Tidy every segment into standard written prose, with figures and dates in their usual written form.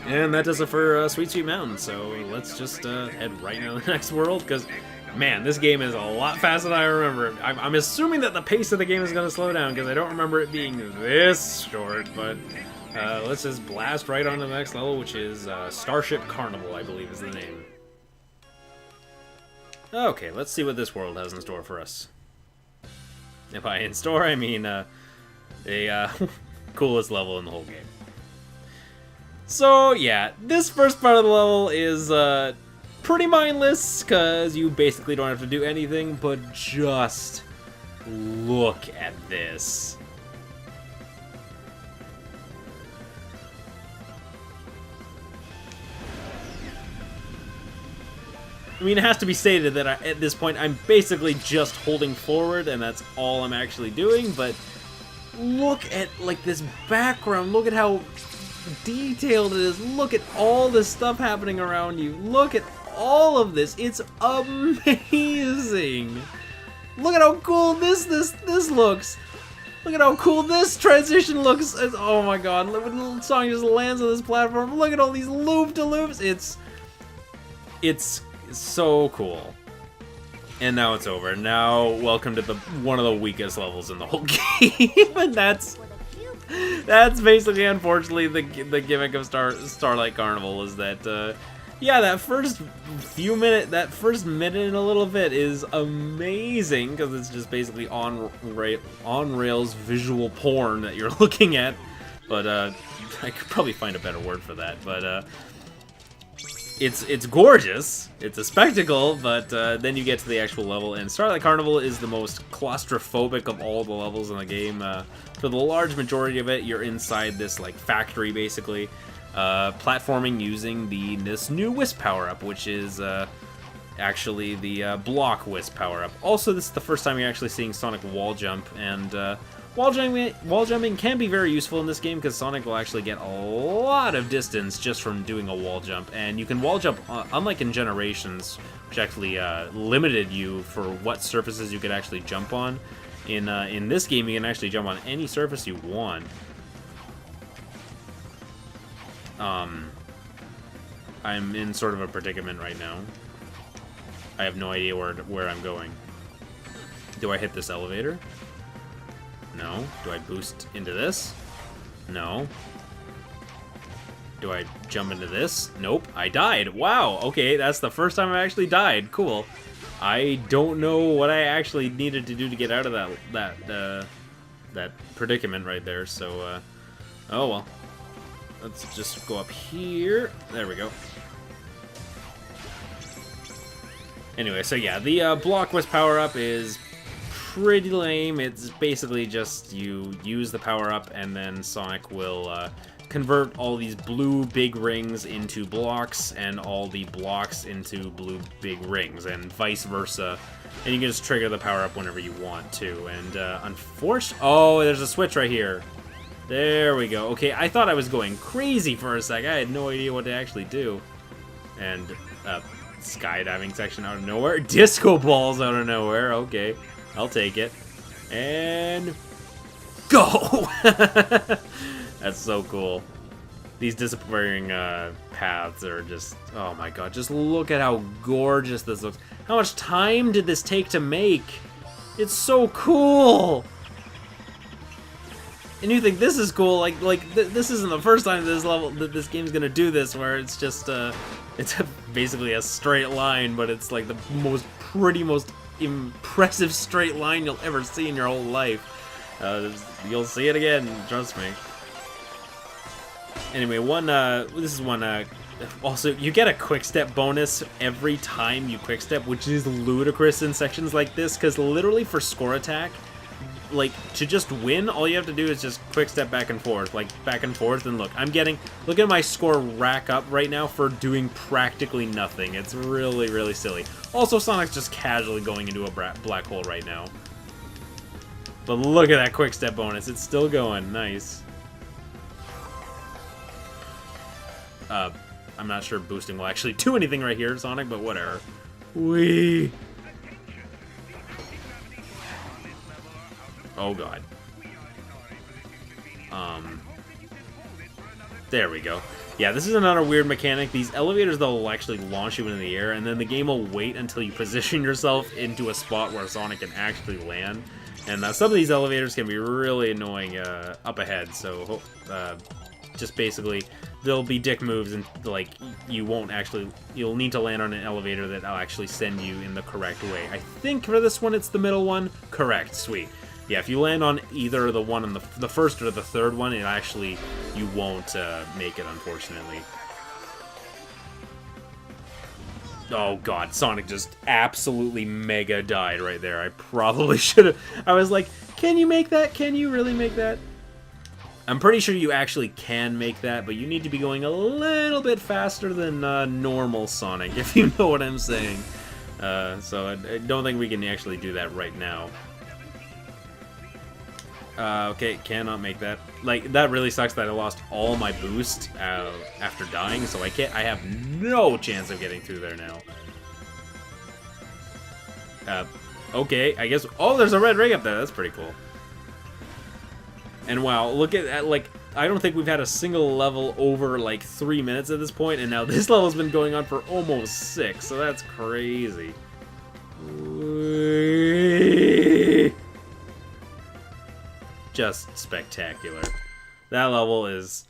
And that does it for Sweet Sweet Mountain, so let's just head right into the next world, because, man, this game is a lot faster than I remember. I'm assuming that the pace of the game is going to slow down, because I don't remember it being this short, but let's just blast right on to the next level, which is Starship Carnival, I believe is the name. Okay, let's see what this world has in store for us. And by in store, I mean the coolest level in the whole game. So, yeah, this first part of the level is pretty mindless, because you basically don't have to do anything, but just look at this. I mean, it has to be stated that at this point, I'm basically just holding forward, and that's all I'm actually doing, but look at, like, this background. Look at how detailed it is. Look at all this stuff happening around you. Look at all of this. It's amazing. Look at how cool this looks. Look at how cool this transition looks. Oh my god. Look when the song just lands on this platform. Look at all these loop-de-loops. It's so cool. And now it's over. Now, welcome to one of the weakest levels in the whole game. And that's basically, unfortunately, the gimmick of Starlight Carnival is that, yeah, that first minute and a little bit is amazing, because it's just basically on-rails visual porn that you're looking at. But, I could probably find a better word for that, but, it's gorgeous, it's a spectacle, but then you get to the actual level, and Starlight Carnival is the most claustrophobic of all the levels in the game. For the large majority of it, you're inside this like factory, basically, platforming using this new Wisp power-up, which is actually the block Wisp power-up. Also, this is the first time you're actually seeing Sonic wall jump, and wall jumping can be very useful in this game, because Sonic will actually get a lot of distance just from doing a wall jump, and you can wall jump, unlike in Generations, which actually limited you for what surfaces you could actually jump on. In this game, you can actually jump on any surface you want. I'm in sort of a predicament right now. I have no idea where I'm going. Do I hit this elevator? No. Do I boost into this? No. Do I jump into this? Nope. I died. Wow. Okay, that's the first time I actually died. Cool. I don't know what I actually needed to do to get out of that predicament right there. So, oh well. Let's just go up here. There we go. Anyway, so yeah, the Block Wisp power-up is pretty lame. It's basically just you use the power-up, and then Sonic will convert all these blue big rings into blocks, and all the blocks into blue big rings, and vice versa. And you can just trigger the power-up whenever you want to. And unfortunately, oh, there's a switch right here. There we go. Okay, I thought I was going crazy for a sec. I had no idea what to actually do. And skydiving section out of nowhere. Disco balls out of nowhere. Okay, I'll take it. And go! That's so cool. These disappearing paths are just, oh my god, just look at how gorgeous this looks. How much time did this take to make? It's so cool! And you think this is cool, this isn't the first time this game's gonna do this, where it's just, it's basically a straight line, but it's like the most impressive straight line you'll ever see in your whole life. You'll see it again, trust me. Anyway, also, you get a quick step bonus every time you quick step, which is ludicrous in sections like this, because literally for score attack, like, to just win, all you have to do is just quick step back and forth, and look, look at my score rack up right now for doing practically nothing. It's really, really silly. Also, Sonic's just casually going into a black hole right now. But look at that quick step bonus, it's still going, nice. I'm not sure boosting will actually do anything right here, Sonic, but whatever. Whee! Oh god. There we go. Yeah, this is another weird mechanic. These elevators, they'll actually launch you into the air, and then the game will wait until you position yourself into a spot where Sonic can actually land. And some of these elevators can be really annoying up ahead, so just basically, there'll be dick moves, and like, you'll need to land on an elevator that'll actually send you in the correct way. I think for this one, it's the middle one. Correct, sweet. Yeah, if you land on either the one on the first or the third one, you won't make it, unfortunately. Oh god, Sonic just absolutely mega died right there. I probably should have... I was like, can you make that? Can you really make that? I'm pretty sure you actually can make that, but you need to be going a little bit faster than normal Sonic, if you know what I'm saying. So I don't think we can actually do that right now. Okay, cannot make that. Like, that really sucks that I lost all my boost after dying, so I have no chance of getting through there now. Okay, I guess... Oh, there's a red ring up there. That's pretty cool. And wow, look at that, like, I don't think we've had a single level over, like, 3 minutes at this point, and now this level's been going on for almost 6, so that's crazy. Just spectacular. That level is...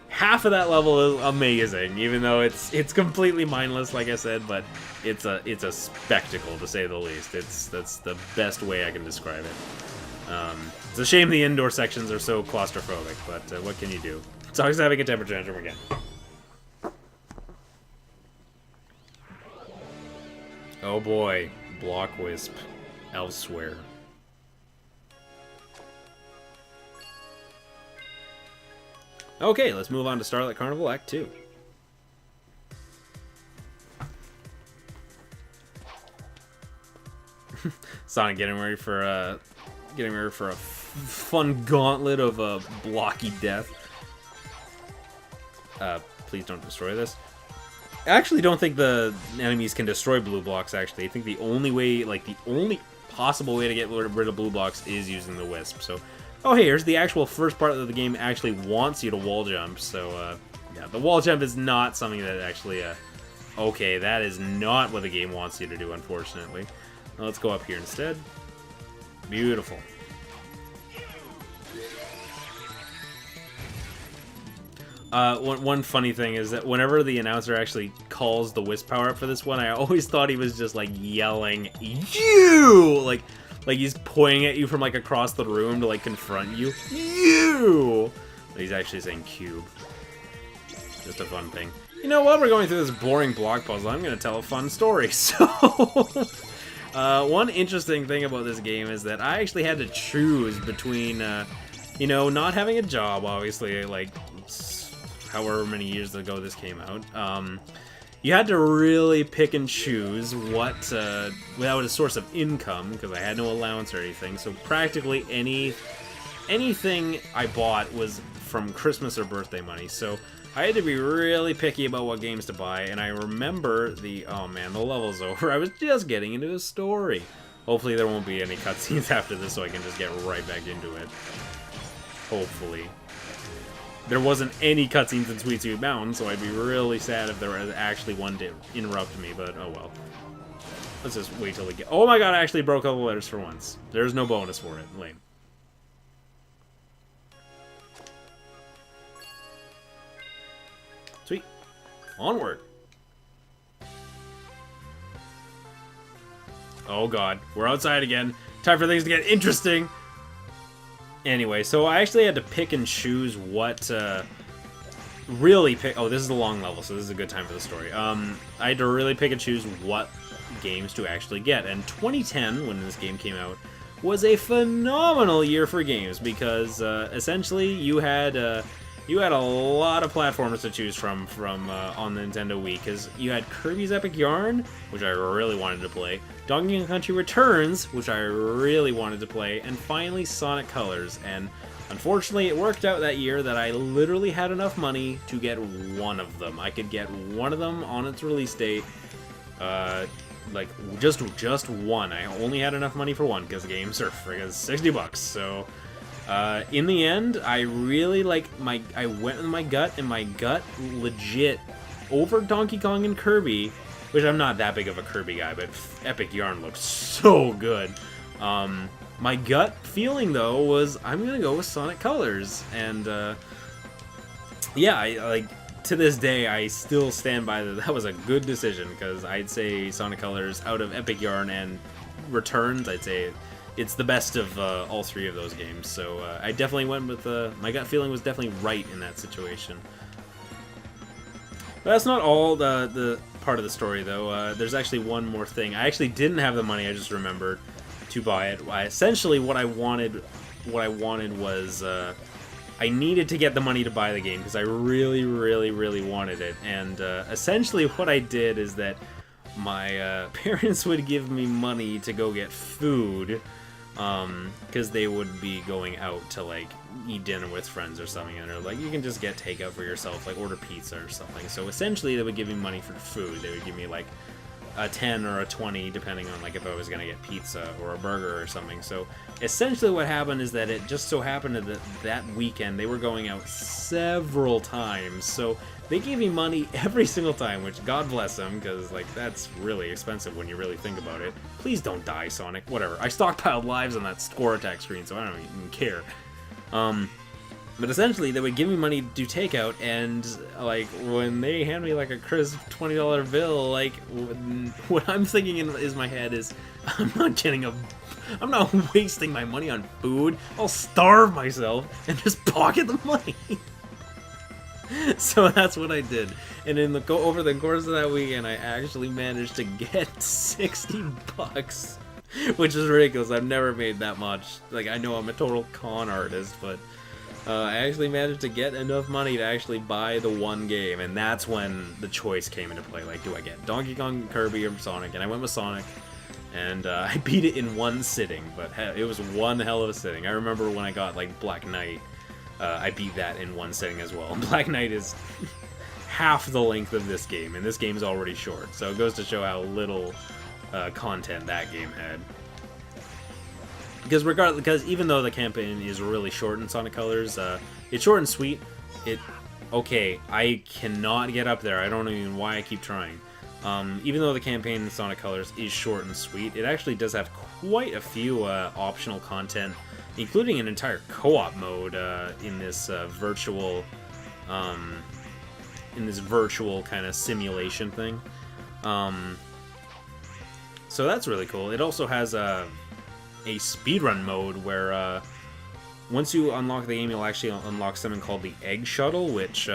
Half of that level is amazing, even though it's completely mindless, like I said, but it's a spectacle, to say the least. That's the best way I can describe it. It's a shame the indoor sections are so claustrophobic, but what can you do? Sonic's having a temperature tantrum again. Oh boy, Block Wisp elsewhere. Okay, let's move on to Starlight Carnival Act 2. Sonic getting ready for a fun gauntlet of blocky death. Please don't destroy this. I actually don't think the enemies can destroy blue blocks, actually. I think the only way, like, the only possible way to get rid of blue blocks is using the Wisp, so... Oh, hey, here's the actual first part that the game actually wants you to wall jump, so, yeah, the wall jump is not something that actually, okay, that is not what the game wants you to do, unfortunately. Now, let's go up here instead. Beautiful. One funny thing is that whenever the announcer actually calls the Wisp power up for this one, I always thought he was just, like, yelling, "You!" Like he's pointing at you from, like, across the room to, like, confront you. You! But he's actually saying cube. Just a fun thing. You know what? We're going through this boring block puzzle. I'm going to tell a fun story. So, one interesting thing about this game is that I actually had to choose between, you know, not having a job, obviously, like, however many years ago this came out. You had to really pick and choose what, without a source of income, because I had no allowance or anything, so practically anything I bought was from Christmas or birthday money, so I had to be really picky about what games to buy, and I remember oh man, the level's over. I was just getting into the story. Hopefully there won't be any cutscenes after this, so I can just get right back into it. Hopefully. There wasn't any cutscenes in Sweet Sweet Mountain, so I'd be really sad if there was actually one to interrupt me, but oh well. Let's just wait till we get... Oh my god, I actually broke all the letters for once. There's no bonus for it. Lame. Sweet. Onward. Oh god, we're outside again. Time for things to get interesting. Anyway, so I actually had to pick and choose what, really pick... Oh, this is a long level, so this is a good time for the story. I had to really pick and choose what games to actually get. And 2010, when this game came out, was a phenomenal year for games, because, essentially, you had a lot of platformers to choose from on the Nintendo Wii, because you had Kirby's Epic Yarn, which I really wanted to play, Donkey Kong Country Returns, which I really wanted to play, and finally Sonic Colors. And unfortunately, it worked out that year that I literally had enough money to get one of them. I could get one of them on its release date, like just one. I only had enough money for one because the games are friggin' $60, so In the end, I really I went with my gut, and my gut legit over Donkey Kong and Kirby, which I'm not that big of a Kirby guy, but Epic Yarn looks so good. My gut feeling though was I'm gonna go with Sonic Colors, and yeah, to this day I still stand by that was a good decision, because I'd say Sonic Colors out of Epic Yarn and Returns, I'd say it's the best of all three of those games. So I definitely went with my gut feeling was definitely right in that situation. But that's not all the part of the story though. There's actually one more thing. I actually didn't have the money. I just remembered to buy it. Essentially, what I wanted was I needed to get the money to buy the game because I really, really, really wanted it. And essentially, what I did is that my parents would give me money to go get food, because they would be going out to like eat dinner with friends or something, and they're like, you can just get takeout for yourself, like order pizza or something. So essentially they would give me money for food. They would give me like a 10 or a 20 depending on like if I was gonna get pizza or a burger or something. So essentially what happened is that it just so happened that that weekend they were going out several times, so they gave me money every single time, which God bless them, because like that's really expensive when you really think about it. Please don't die, Sonic. Whatever. I stockpiled lives on that score attack screen, so I don't even care. But essentially, they would give me money to do takeout, and like when they hand me like a crisp $20 bill, like what I'm thinking in my head is, I'm not wasting my money on food. I'll starve myself and just pocket the money. So that's what I did, and over the course of that weekend, I actually managed to get $60, which is ridiculous. I've never made that much. Like, I know I'm a total con artist, but I actually managed to get enough money to actually buy the one game, and that's when the choice came into play. Like, do I get Donkey Kong, Kirby, or Sonic? And I went with Sonic, and I beat it in one sitting, but it was one hell of a sitting. I remember when I got like Black Knight. I beat that in one sitting as well. Black Knight is half the length of this game, and this game is already short, so it goes to show how little content that game had. Because even though the campaign is really short in Sonic Colors, it's short and sweet. Okay, I cannot get up there. I don't know even why I keep trying. Even though the campaign in Sonic Colors is short and sweet, it actually does have quite a few optional content, including an entire co-op mode in this virtual kind of simulation thing. So that's really cool. It also has a speedrun mode where once you unlock the game, you'll actually unlock something called the Egg Shuttle, which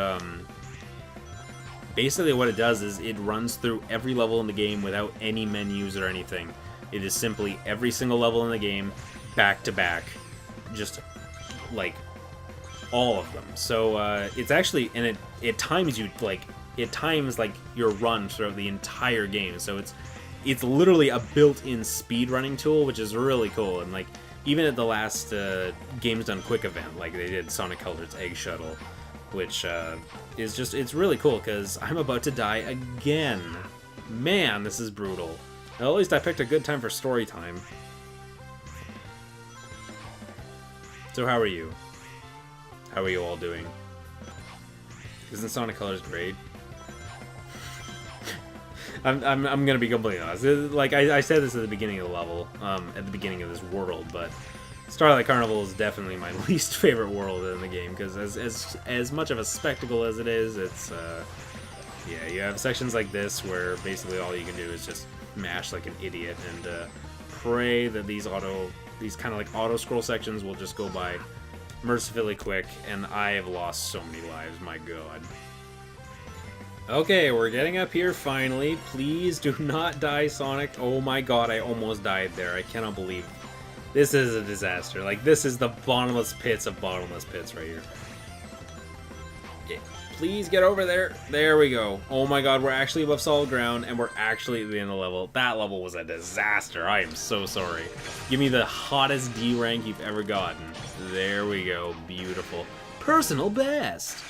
basically what it does is it runs through every level in the game without any menus or anything. It is simply every single level in the game, back to back. Just like all of them. So it's actually, and it times you like your run throughout the entire game. So it's literally a built-in speed running tool, which is really cool. And like even at the last Games Done Quick event, like they did Sonic Colors Egg Shuttle, which it's really cool because I'm about to die again. Man, this is brutal. Well, at least I picked a good time for story time. So how are you? How are you all doing? Isn't Sonic Colors great? I'm gonna be completely honest. Like I said this at the beginning of the level, at the beginning of this world, but Starlight Carnival is definitely my least favorite world in the game because as much of a spectacle as it is, it's yeah, you have sections like this where basically all you can do is just mash like an idiot and pray that these kind of like auto scroll sections will just go by mercifully quick, and I have lost so many lives, my god. Okay, we're getting up here finally. Please do not die, Sonic. Oh my god, I almost died there. I cannot believe it. This is a disaster. Like, this is the bottomless pits of bottomless pits right here. Okay, please get over there. There we go. Oh my god, we're actually above solid ground, and we're actually at the end of the level. That level was a disaster. I am so sorry. Give me the hottest D rank you've ever gotten. There we go. Beautiful. Personal best.